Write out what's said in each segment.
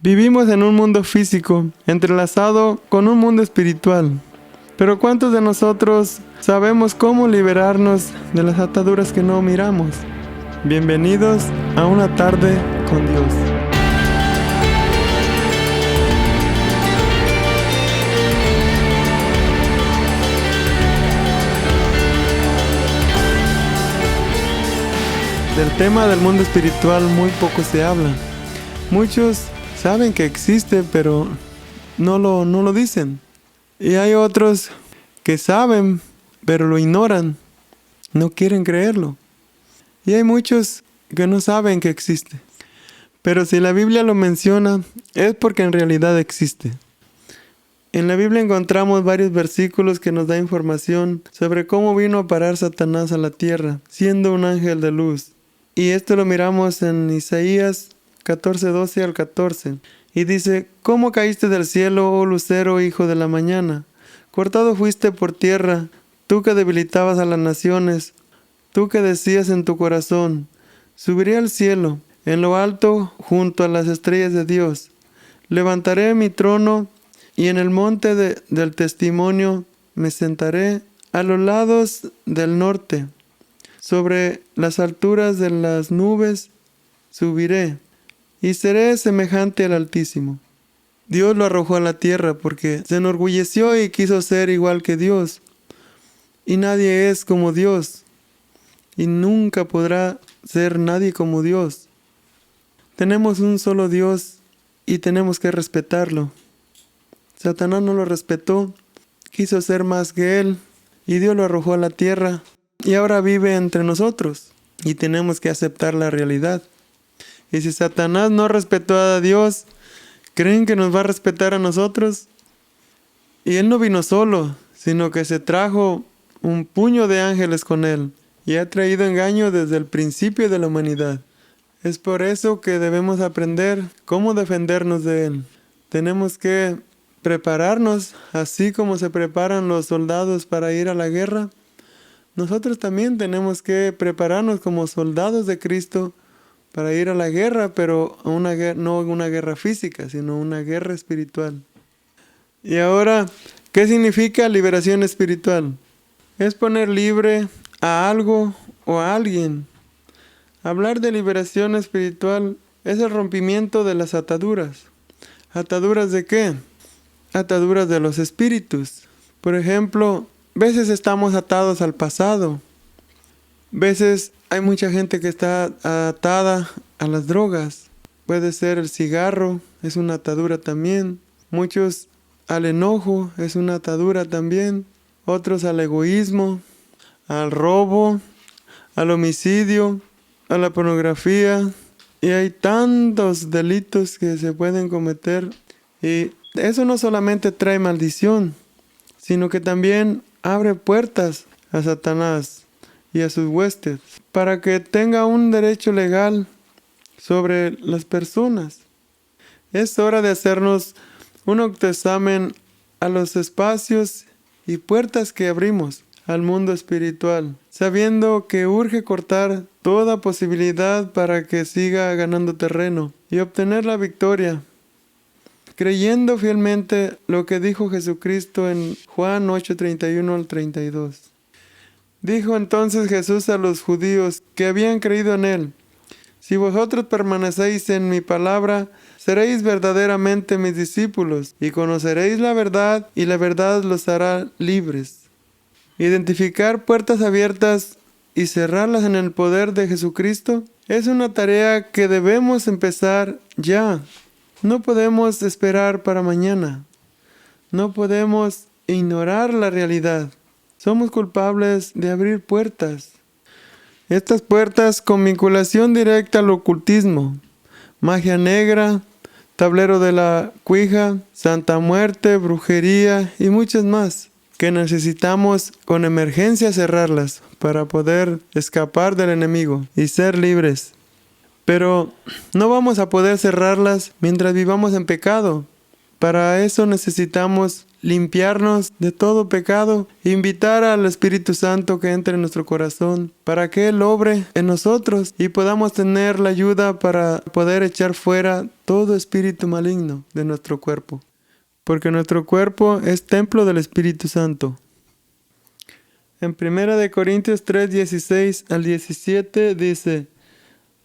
Vivimos en un mundo físico, entrelazado con un mundo espiritual. Pero ¿cuántos de nosotros sabemos cómo liberarnos de las ataduras que no miramos? Bienvenidos a una tarde con Dios. Del tema del mundo espiritual muy poco se habla. Muchos saben que existe, pero no lo dicen. Y hay otros que saben, pero lo ignoran. No quieren creerlo. Y hay muchos que no saben que existe. Pero si la Biblia lo menciona, es porque en realidad existe. En la Biblia encontramos varios versículos que nos da información sobre cómo vino a parar Satanás a la tierra, siendo un ángel de luz. Y esto lo miramos en Isaías 14:12 al 14. Y dice: ¿Cómo caíste del cielo, oh lucero, hijo de la mañana? Cortado fuiste por tierra, tú que debilitabas a las naciones, tú que decías en tu corazón: subiré al cielo, en lo alto, junto a las estrellas de Dios. Levantaré mi trono y en el monte del testimonio me sentaré a los lados del norte. Sobre las alturas de las nubes subiré y seré semejante al Altísimo. Dios lo arrojó a la tierra porque se enorgulleció y quiso ser igual que Dios. Y nadie es como Dios. Y nunca podrá ser nadie como Dios. Tenemos un solo Dios y tenemos que respetarlo. Satanás no lo respetó, quiso ser más que Él y Dios lo arrojó a la tierra. Y ahora vive entre nosotros y tenemos que aceptar la realidad. Y si Satanás no respetó a Dios, ¿creen que nos va a respetar a nosotros? Y Él no vino solo, sino que se trajo un puño de ángeles con Él y ha traído engaño desde el principio de la humanidad. Es por eso que debemos aprender cómo defendernos de Él. Tenemos que prepararnos así como se preparan los soldados para ir a la guerra. Nosotros también tenemos que prepararnos como soldados de Cristo para ir a la guerra, pero no una guerra física, sino una guerra espiritual. Y ahora, ¿qué significa liberación espiritual? Es poner libre a algo o a alguien. Hablar de liberación espiritual es el rompimiento de las ataduras. ¿Ataduras de qué? Ataduras de los espíritus. Por ejemplo, veces estamos atados al pasado. Veces hay mucha gente que está atada a las drogas. Puede ser el cigarro, es una atadura también. Muchos al enojo, es una atadura también. Otros al egoísmo, al robo, al homicidio, a la pornografía. Y hay tantos delitos que se pueden cometer. Y eso no solamente trae maldición, sino que también abre puertas a Satanás y a sus huestes para que tenga un derecho legal sobre las personas. Es hora de hacernos un autoexamen a los espacios y puertas que abrimos al mundo espiritual, sabiendo que urge cortar toda posibilidad para que siga ganando terreno y obtener la victoria, creyendo fielmente lo que dijo Jesucristo en Juan 8:31 al 32. Dijo entonces Jesús a los judíos que habían creído en Él: si vosotros permanecéis en mi palabra, seréis verdaderamente mis discípulos, y conoceréis la verdad, y la verdad los hará libres. Identificar puertas abiertas y cerrarlas en el poder de Jesucristo es una tarea que debemos empezar ya. No podemos esperar para mañana. No podemos ignorar la realidad. Somos culpables de abrir puertas. Estas puertas con vinculación directa al ocultismo, magia negra, tablero de la Ouija, Santa Muerte, brujería y muchas más, que necesitamos con emergencia cerrarlas para poder escapar del enemigo y ser libres. Pero no vamos a poder cerrarlas mientras vivamos en pecado. Para eso necesitamos limpiarnos de todo pecado, invitar al Espíritu Santo que entre en nuestro corazón para que Él obre en nosotros y podamos tener la ayuda para poder echar fuera todo espíritu maligno de nuestro cuerpo. Porque nuestro cuerpo es templo del Espíritu Santo. En 1 Corintios 3, 16 al 17 dice: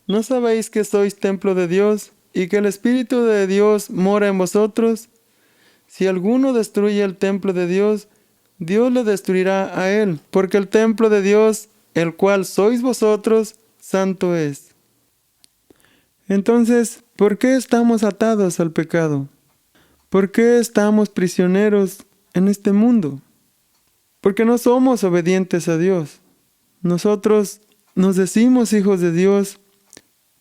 ¿No sabéis que sois templo de Dios y que el Espíritu de Dios mora en vosotros? Si alguno destruye el templo de Dios, Dios le destruirá a él, porque el templo de Dios, el cual sois vosotros, santo es. Entonces, ¿por qué estamos atados al pecado? ¿Por qué estamos prisioneros en este mundo? Porque no somos obedientes a Dios. Nosotros nos decimos hijos de Dios,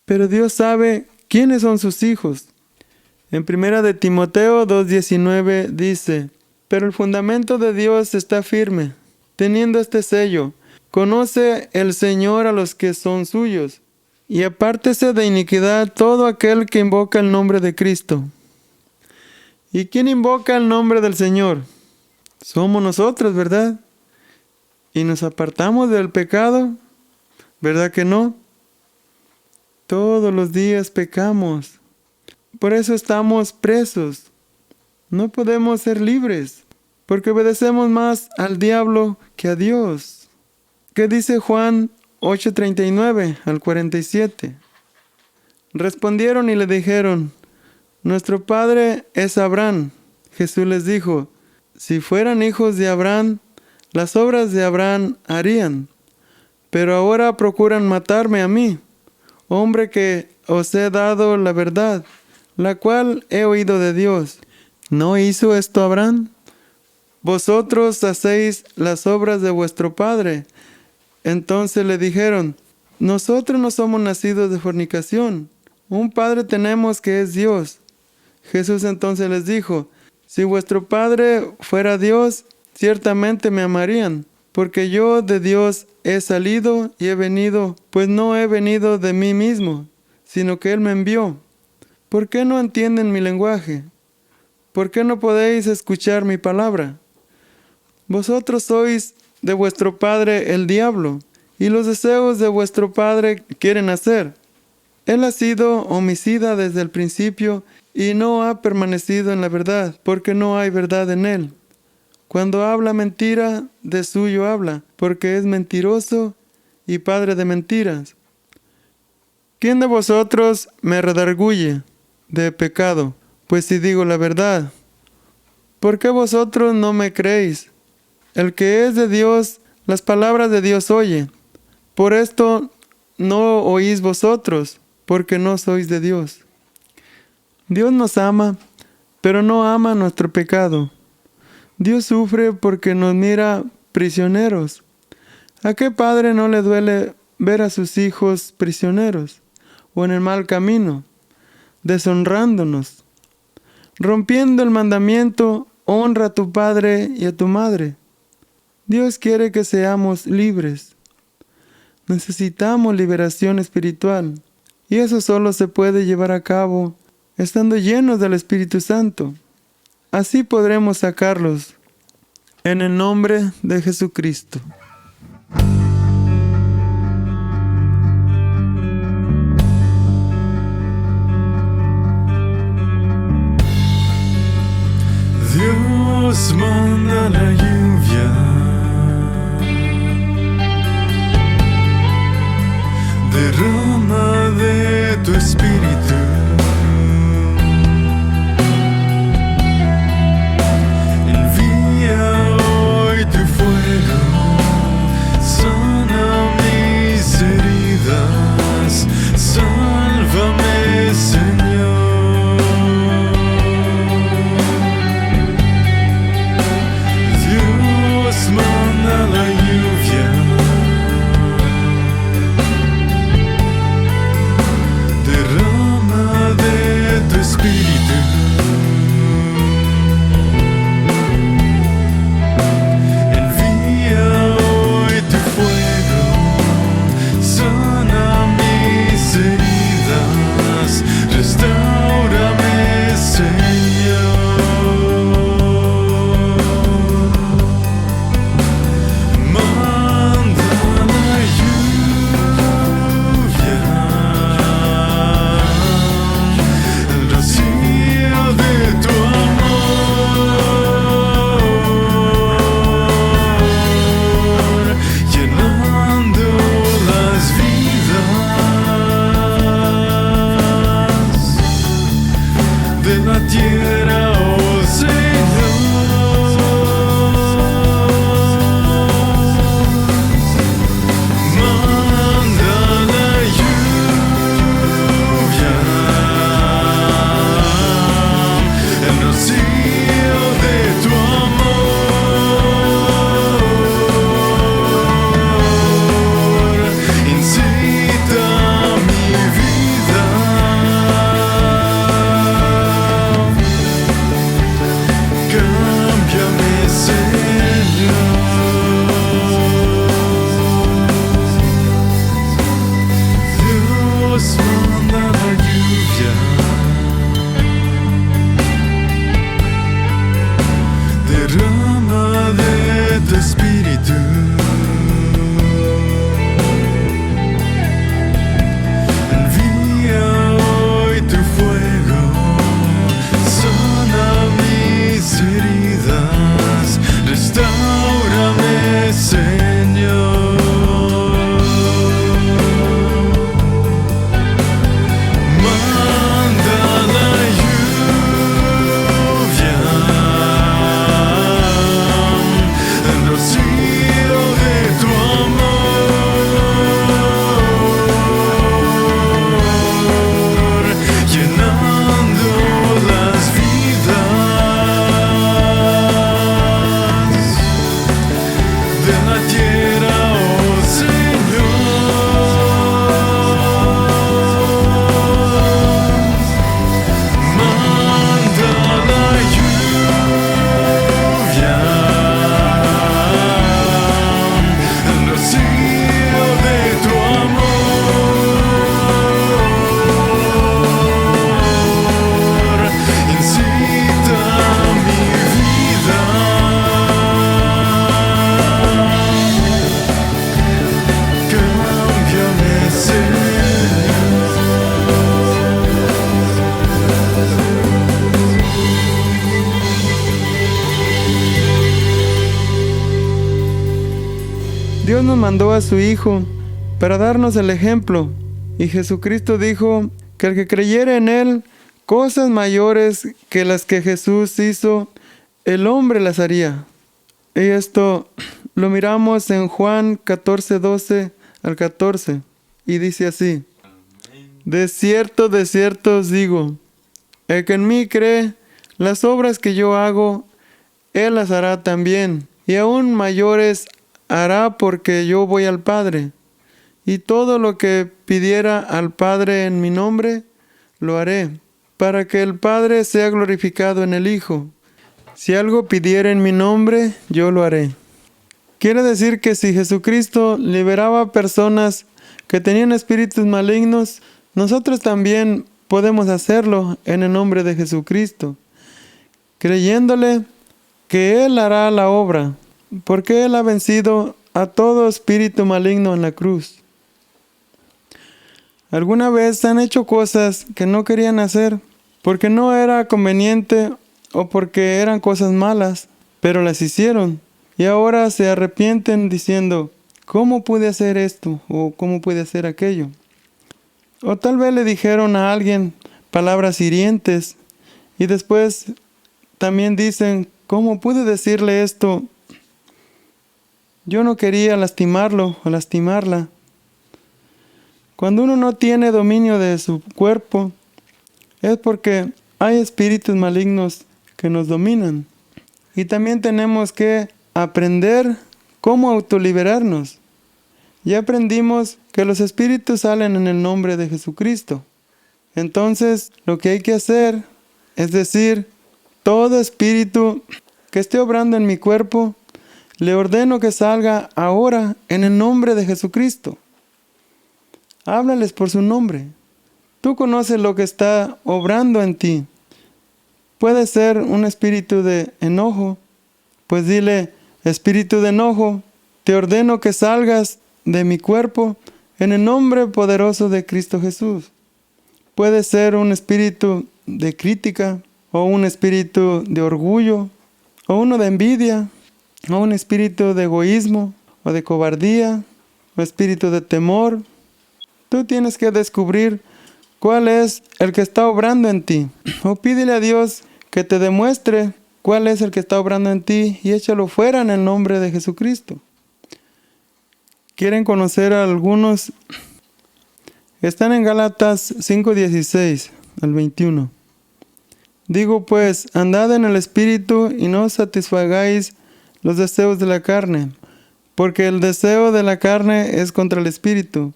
pero Dios sabe quiénes son sus hijos. En 1 Timoteo 2:19 dice: pero el fundamento de Dios está firme, teniendo este sello: conoce el Señor a los que son suyos, y apártese de iniquidad todo aquel que invoca el nombre de Cristo. ¿Y quién invoca el nombre del Señor? Somos nosotros, ¿verdad? ¿Y nos apartamos del pecado? ¿Verdad que no? Todos los días pecamos. Por eso estamos presos. No podemos ser libres, porque obedecemos más al diablo que a Dios. ¿Qué dice Juan 8:39 al 47? Respondieron y le dijeron: nuestro padre es Abraham. Jesús les dijo: si fueran hijos de Abraham, las obras de Abraham harían. Pero ahora procuran matarme a mí, hombre que os he dado la verdad, la cual he oído de Dios. ¿No hizo esto Abraham? Vosotros hacéis las obras de vuestro padre. Entonces le dijeron: nosotros no somos nacidos de fornicación. Un padre tenemos que es Dios. Jesús entonces les dijo: si vuestro padre fuera Dios, ciertamente me amarían, porque yo de Dios he salido y he venido, pues no he venido de mí mismo, sino que Él me envió. ¿Por qué no entienden mi lenguaje? ¿Por qué no podéis escuchar mi palabra? Vosotros sois de vuestro padre el diablo, y los deseos de vuestro padre quieren hacer. Él ha sido homicida desde el principio y no ha permanecido en la verdad, porque no hay verdad en él. Cuando habla mentira, de suyo habla, porque es mentiroso y padre de mentiras. ¿Quién de vosotros me redarguye de pecado? Pues si digo la verdad. ¿Por qué vosotros no me creéis? El que es de Dios, las palabras de Dios oye. Por esto no oís vosotros, porque no sois de Dios. Dios nos ama, pero no ama nuestro pecado. Dios sufre porque nos mira prisioneros. ¿A qué padre no le duele ver a sus hijos prisioneros o en el mal camino, deshonrándonos? Rompiendo el mandamiento: honra a tu padre y a tu madre. Dios quiere que seamos libres. Necesitamos liberación espiritual, y eso solo se puede llevar a cabo estando llenos del Espíritu Santo. Así podremos sacarlos en el nombre de Jesucristo. Dios manda la lluvia, derrama de tu espíritu. Envía hoy tu fuego, sana mis heridas, sálvame, Señor. Dios la tierra, oh Señor. Manda la lluvia, el rocío de tu amor. Incita mi vida. Cámbiame, Señor. Dios manda la lluvia, derrama de tu espíritu. Envía hoy tu fuego, sana mis heridas, restáurame, Señor. Manda la lluvia, el rocío de tu amor, llenando las vidas de la tierra, oh Señor. Manda la lluvia, el rocío de tu amor, incita mi vida. Cámbiame, Señor. Dios nos mandó a su Hijo para darnos el ejemplo. Y Jesucristo dijo que el que creyere en Él, cosas mayores que las que Jesús hizo, el hombre las haría. Y esto lo miramos en Juan 14, 12 al 14. Y dice así: de cierto os digo, el que en mí cree, las obras que yo hago, Él las hará también, y aún mayores hará, porque yo voy al Padre. Y todo lo que pidiera al Padre en mi nombre, lo haré, para que el Padre sea glorificado en el Hijo. Si algo pidiera en mi nombre, yo lo haré. Quiere decir que si Jesucristo liberaba a personas que tenían espíritus malignos, nosotros también podemos hacerlo en el nombre de Jesucristo, creyéndole que Él hará la obra, porque Él ha vencido a todo espíritu maligno en la cruz. ¿Alguna vez han hecho cosas que no querían hacer porque no era conveniente o porque eran cosas malas, pero las hicieron y ahora se arrepienten diciendo, ¿cómo pude hacer esto? ¿O cómo pude hacer aquello? O tal vez le dijeron a alguien palabras hirientes y después también dicen, ¿cómo pude decirle esto? Yo no quería lastimarlo o lastimarla. Cuando uno no tiene dominio de su cuerpo, es porque hay espíritus malignos que nos dominan. Y también tenemos que aprender cómo autoliberarnos. Ya aprendimos que los espíritus salen en el nombre de Jesucristo. Entonces, lo que hay que hacer es decir, todo espíritu que esté obrando en mi cuerpo, le ordeno que salga ahora en el nombre de Jesucristo. Háblales por su nombre. Tú conoces lo que está obrando en ti. Puede ser un espíritu de enojo. Pues dile, espíritu de enojo, te ordeno que salgas de mi cuerpo en el nombre poderoso de Cristo Jesús. Puede ser un espíritu de crítica, o un espíritu de orgullo, o uno de envidia, o un espíritu de egoísmo, o de cobardía, o espíritu de temor. Tú tienes que descubrir cuál es el que está obrando en ti. O pídele a Dios que te demuestre cuál es el que está obrando en ti y échalo fuera en el nombre de Jesucristo. ¿Quieren conocer a algunos? Están en Gálatas 5:16 al 21. Digo pues, andad en el Espíritu y no satisfagáis los deseos de la carne, porque el deseo de la carne es contra el Espíritu,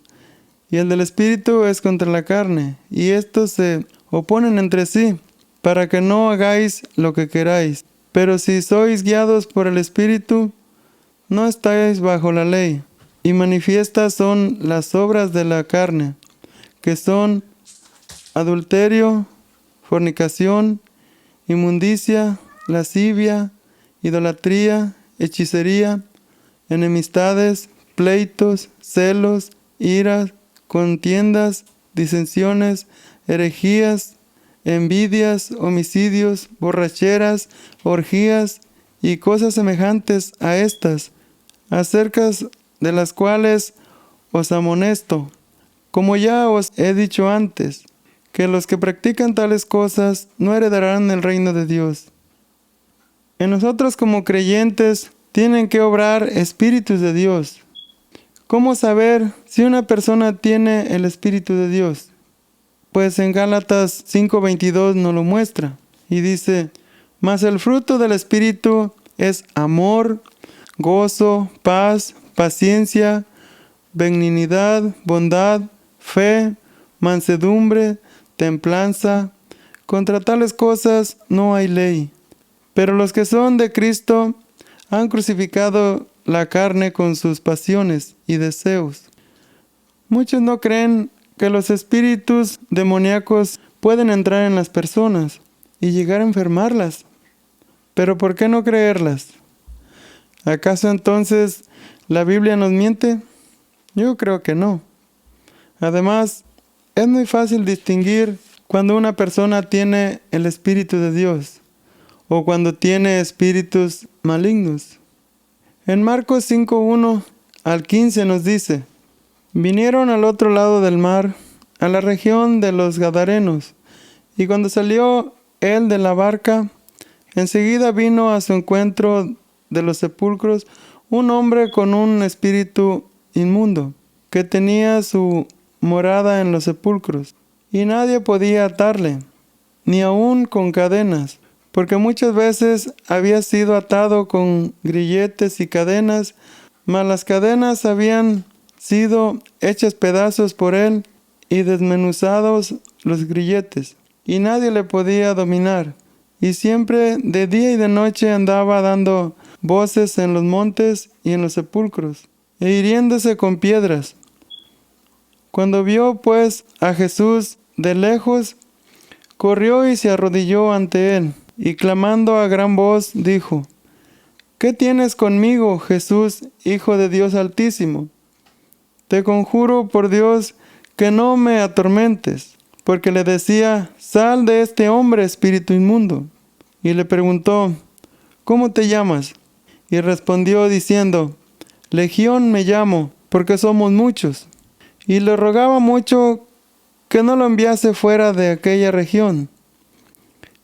y el del Espíritu es contra la carne, y estos se oponen entre sí, para que no hagáis lo que queráis. Pero si sois guiados por el Espíritu, no estáis bajo la ley. Y manifiestas son las obras de la carne, que son adulterio, fornicación, inmundicia, lascivia, idolatría, hechicería, enemistades, pleitos, celos, iras, contiendas, disensiones, herejías, envidias, homicidios, borracheras, orgías y cosas semejantes a estas, acerca de las cuales os amonesto, como ya os he dicho antes, que los que practican tales cosas no heredarán el reino de Dios. En nosotros como creyentes tienen que obrar espíritus de Dios. ¿Cómo saber si una persona tiene el Espíritu de Dios? Pues en Gálatas 5:22 nos lo muestra y dice: mas el fruto del Espíritu es amor, gozo, paz, paciencia, benignidad, bondad, fe, mansedumbre, templanza. Contra tales cosas no hay ley. Pero los que son de Cristo han crucificado la carne con sus pasiones y deseos. Muchos no creen que los espíritus demoníacos pueden entrar en las personas y llegar a enfermarlas. Pero ¿por qué no creerlas? ¿Acaso entonces la Biblia nos miente? Yo creo que no. Además, es muy fácil distinguir cuando una persona tiene el Espíritu de Dios o cuando tiene espíritus malignos. En Marcos 5:1 al 15 nos dice: vinieron al otro lado del mar, a la región de los Gadarenos, y cuando salió él de la barca, enseguida vino a su encuentro de los sepulcros un hombre con un espíritu inmundo, que tenía su morada en los sepulcros, y nadie podía atarle, ni aun con cadenas, porque muchas veces había sido atado con grilletes y cadenas, mas las cadenas habían sido hechas pedazos por él y desmenuzados los grilletes, y nadie le podía dominar. Y siempre de día y de noche andaba dando voces en los montes y en los sepulcros, e hiriéndose con piedras. Cuando vio pues a Jesús de lejos, corrió y se arrodilló ante él, y clamando a gran voz dijo: ¿qué tienes conmigo, Jesús, Hijo de Dios Altísimo? Te conjuro por Dios que no me atormentes. Porque le decía: sal de este hombre, espíritu inmundo. Y le preguntó: ¿cómo te llamas? Y respondió diciendo: Legión me llamo, porque somos muchos. Y le rogaba mucho que no lo enviase fuera de aquella región.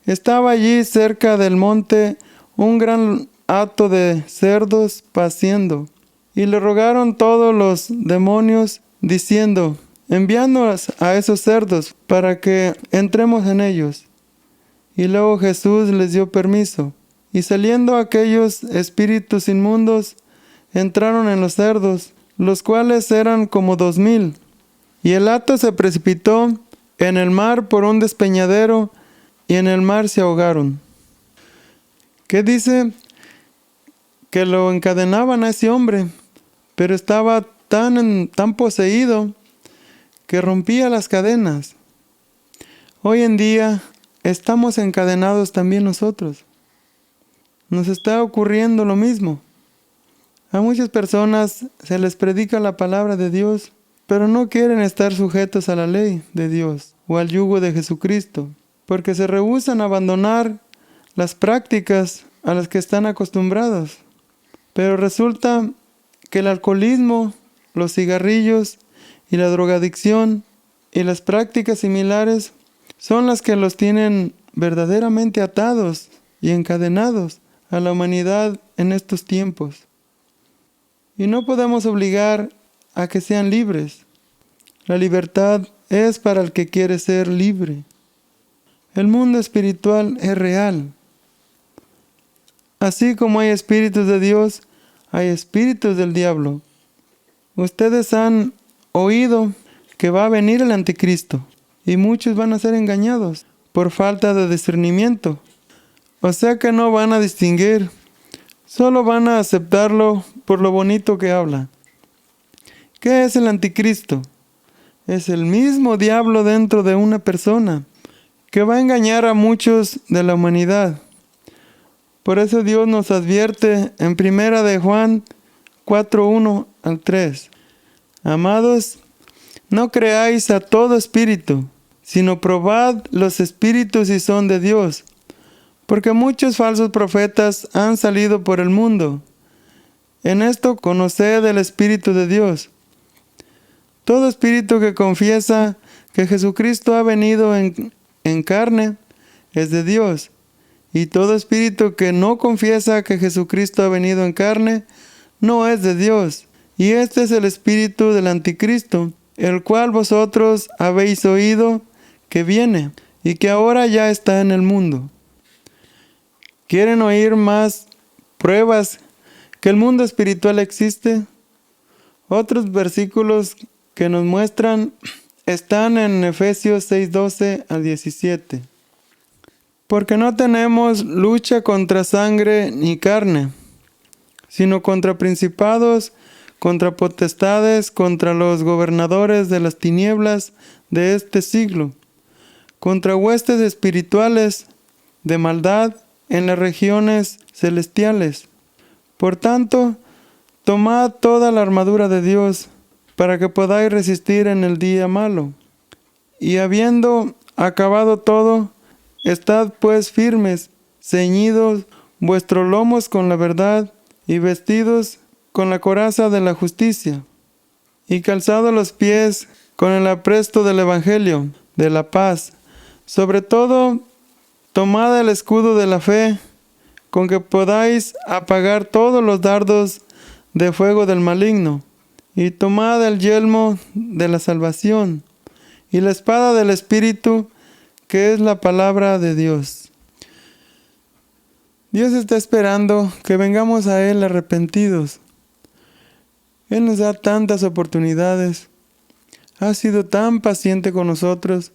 Estaba allí cerca del monte un gran hato de cerdos paciendo, y le rogaron todos los demonios, diciendo: enviándonos a esos cerdos para que entremos en ellos. Y luego Jesús les dio permiso, y saliendo aquellos espíritus inmundos, entraron en los cerdos, los cuales eran como 2,000. Y el hato se precipitó en el mar por un despeñadero, y en el mar se ahogaron. ¿Qué dice? Que lo encadenaban a ese hombre, pero estaba tan poseído que rompía las cadenas. Hoy en día estamos encadenados también nosotros. Nos está ocurriendo lo mismo. A muchas personas se les predica la palabra de Dios, pero no quieren estar sujetos a la ley de Dios o al yugo de Jesucristo, porque se rehúsan a abandonar las prácticas a las que están acostumbrados. Pero resulta que el alcoholismo, los cigarrillos y la drogadicción y las prácticas similares son las que los tienen verdaderamente atados y encadenados a la humanidad en estos tiempos. Y no podemos obligar a que sean libres. La libertad es para el que quiere ser libre. El mundo espiritual es real. Así como hay espíritus de Dios, hay espíritus del diablo. Ustedes han oído que va a venir el anticristo y muchos van a ser engañados por falta de discernimiento. O sea que no van a distinguir, solo van a aceptarlo por lo bonito que habla. ¿Qué es el anticristo? Es el mismo diablo dentro de una persona que va a engañar a muchos de la humanidad. Por eso Dios nos advierte en 1 de Juan 4:1 al 3. Amados, no creáis a todo espíritu, sino probad los espíritus si son de Dios, porque muchos falsos profetas han salido por el mundo. En esto conoced el Espíritu de Dios. Todo espíritu que confiesa que Jesucristo ha venido en carne es de Dios, y todo espíritu que no confiesa que Jesucristo ha venido en carne no es de Dios. Y este es el espíritu del anticristo, el cual vosotros habéis oído que viene y que ahora ya está en el mundo. ¿Quieren oír más pruebas que el mundo espiritual existe? Otros versículos que nos muestran están en Efesios 6:12 al 17. Porque no tenemos lucha contra sangre ni carne, sino contra principados, contra potestades, contra los gobernadores de las tinieblas de este siglo, contra huestes espirituales de maldad en las regiones celestiales. Por tanto, tomad toda la armadura de Dios, para que podáis resistir en el día malo. Y habiendo acabado todo, estad pues firmes, ceñidos vuestros lomos con la verdad, y vestidos con la coraza de la justicia, y calzados los pies con el apresto del Evangelio de la paz. Sobre todo, tomad el escudo de la fe, con que podáis apagar todos los dardos de fuego del maligno, y tomad el yelmo de la salvación, y la espada del Espíritu, que es la palabra de Dios. Dios está esperando que vengamos a Él arrepentidos. Él nos da tantas oportunidades, ha sido tan paciente con nosotros,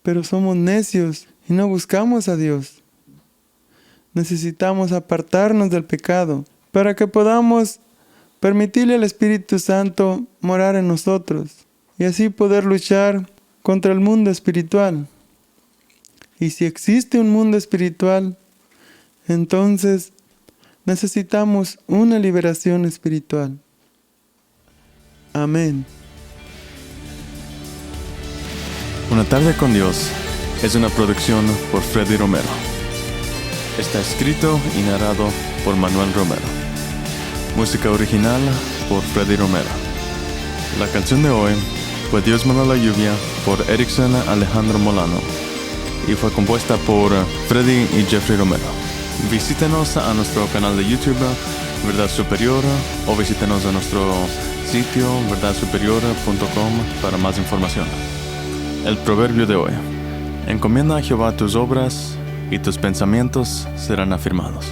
pero somos necios y no buscamos a Dios. Necesitamos apartarnos del pecado para que podamos permitirle al Espíritu Santo morar en nosotros y así poder luchar contra el mundo espiritual. Y si existe un mundo espiritual, entonces necesitamos una liberación espiritual. Amén. Una tarde con Dios es una producción por Freddy Romero. Está escrito y narrado por Manuel Romero. Música original por Freddy Romero. La canción de hoy fue Dios mandó la lluvia por Erickson Alejandro Molano y fue compuesta por Freddy y Jeffrey Romero. Visítenos a nuestro canal de YouTube Verdad Superior o visítenos a nuestro sitio verdadsuperior.com para más información. El proverbio de hoy: encomienda a Jehová tus obras y tus pensamientos serán afirmados.